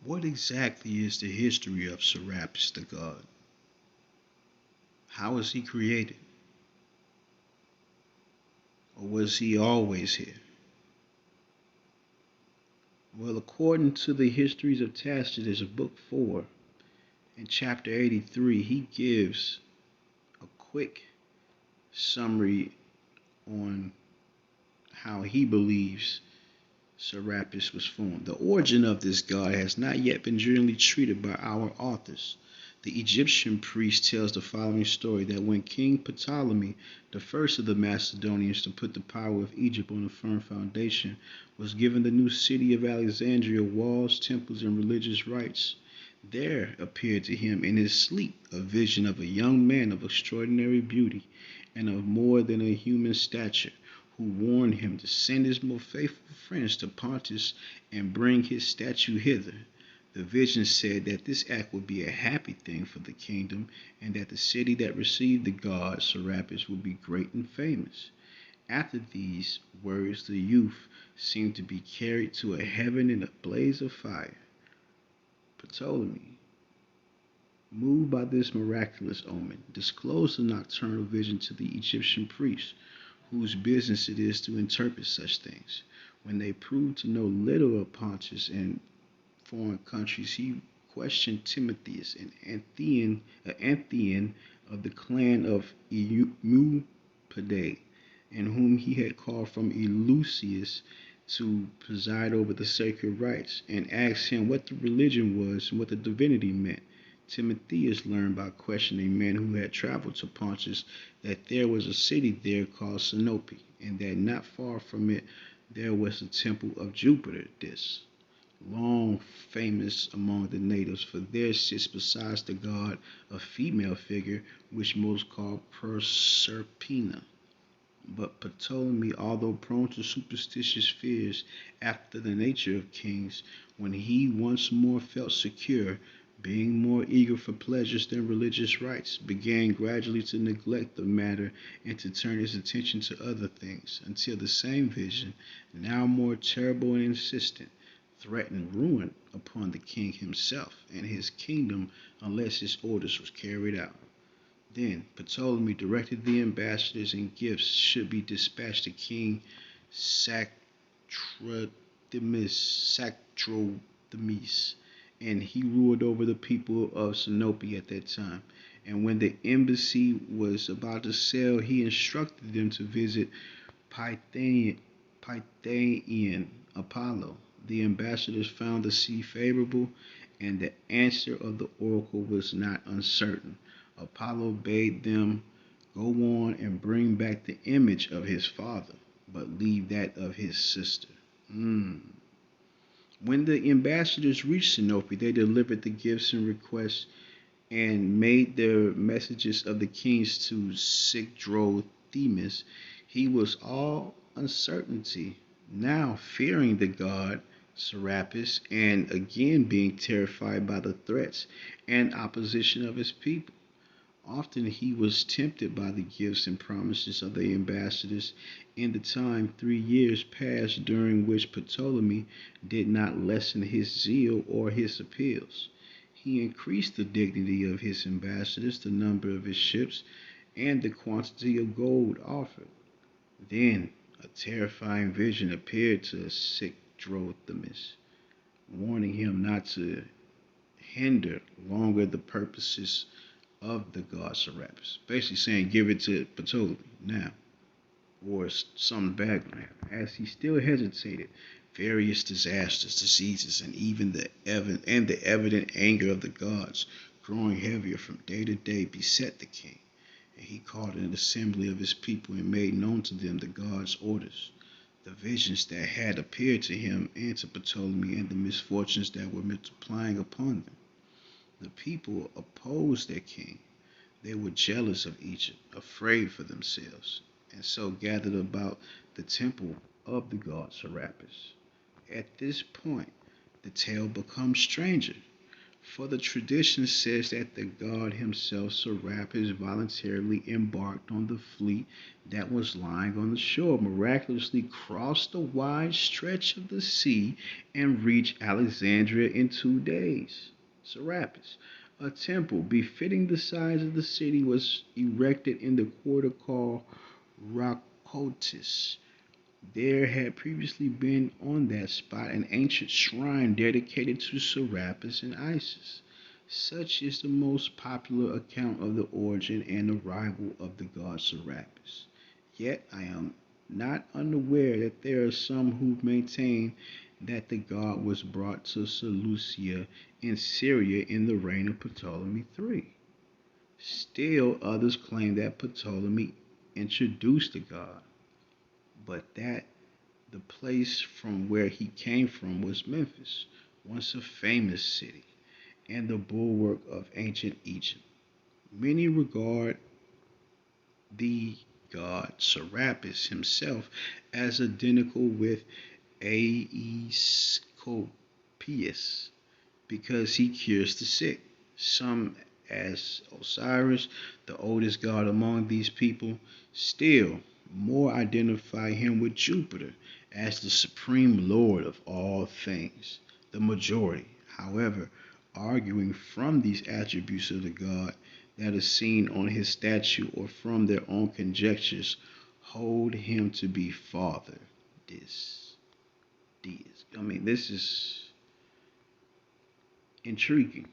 What exactly is the history of Serapis the god? How was he created? Or was he always here? Well, according to the Histories of Tacitus, book 4, in chapter 83, he gives a quick summary on how he believes Serapis was formed. The origin of this god has not yet been generally treated by our authors. The Egyptian priest tells the following story that when King Ptolemy, the first of the Macedonians to put the power of Egypt on a firm foundation, was given the new city of Alexandria walls, temples, and religious rites, there appeared to him in his sleep a vision of a young man of extraordinary beauty and of more than a human stature, who warned him to send his more faithful friends to Pontus and bring his statue hither. The vision said that this act would be a happy thing for the kingdom, and that the city that received the god Serapis would be great and famous. After these words, the youth seemed to be carried to a heaven in a blaze of fire. Ptolemy, moved by this miraculous omen, disclosed the nocturnal vision to the Egyptian priests, whose business it is to interpret such things. When they proved to know little of Pontus and foreign countries, he questioned Timotheus, an Anthean of the clan of Eumupide, and whom he had called from Eleusis to preside over the sacred rites, and asked him what the religion was and what the divinity meant. Timotheus learned by questioning men who had traveled to Pontus that there was a city there called Sinope, and that not far from it there was the temple of Jupiter, this long famous among the natives, for there sits besides the god a female figure, which most call Proserpina. But Ptolemy, although prone to superstitious fears after the nature of kings, when he once more felt secure, being more eager for pleasures than religious rites, began gradually to neglect the matter and to turn his attention to other things, until the same vision, now more terrible and insistent, threatened ruin upon the king himself and his kingdom unless his orders were carried out. Then Ptolemy directed the ambassadors and gifts should be dispatched to King Sanctrothemis, and he ruled over the people of Sinope at that time. And when the embassy was about to sail, he instructed them to visit Pythian Apollo. The ambassadors found the sea favorable, and the answer of the oracle was not uncertain. Apollo bade them go on and bring back the image of his father, but leave that of his sister. Mm. When the ambassadors reached Sinope, they delivered the gifts and requests and made their messages of the kings to Sigdrothemis. He was all uncertainty, now fearing the god Serapis, and again being terrified by the threats and opposition of his people. Often he was tempted by the gifts and promises of the ambassadors. In the time 3 years passed during which Ptolemy did not lessen his zeal or his appeals. He increased the dignity of his ambassadors, the number of his ships, and the quantity of gold offered. Then a terrifying vision appeared to Sigdrothemis, warning him not to hinder longer the purposes of the god Serapis. Basically saying, give it to Ptolemy now, or some background. As he still hesitated, various disasters, diseases, and even the evident anger of the gods, growing heavier from day to day, beset the king. And he called an assembly of his people and made known to them the god's orders, the visions that had appeared to him and to Ptolemy, and the misfortunes that were multiplying upon them. The people opposed their king. They were jealous of Egypt, afraid for themselves, and so gathered about the temple of the god Serapis. At this point, the tale becomes stranger, For the tradition says that the god himself, Serapis, voluntarily embarked on the fleet that was lying on the shore, miraculously crossed the wide stretch of the sea, and reached Alexandria in 2 days. Serapis. A temple befitting the size of the city was erected in the quarter called Rakotis. There had previously been on that spot an ancient shrine dedicated to Serapis and Isis. Such is the most popular account of the origin and arrival of the god Serapis. Yet I am not unaware that there are some who maintain that the god was brought to Seleucia in Syria in the reign of Ptolemy III. Still others claim that Ptolemy introduced the god, but that the place from where he came from was Memphis, once a famous city, and the bulwark of ancient Egypt. Many regard the god Serapis himself as identical with Aesculapius because he cures the sick. Some, as Osiris, the oldest god among these people, still more identify him with Jupiter as the supreme lord of all things. The majority, however, arguing from these attributes of the god that are seen on his statue or from their own conjectures, hold him to be Father. This is intriguing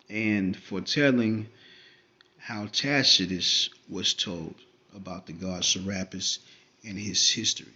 and foretelling how Tacitus was told about the god Serapis and his history.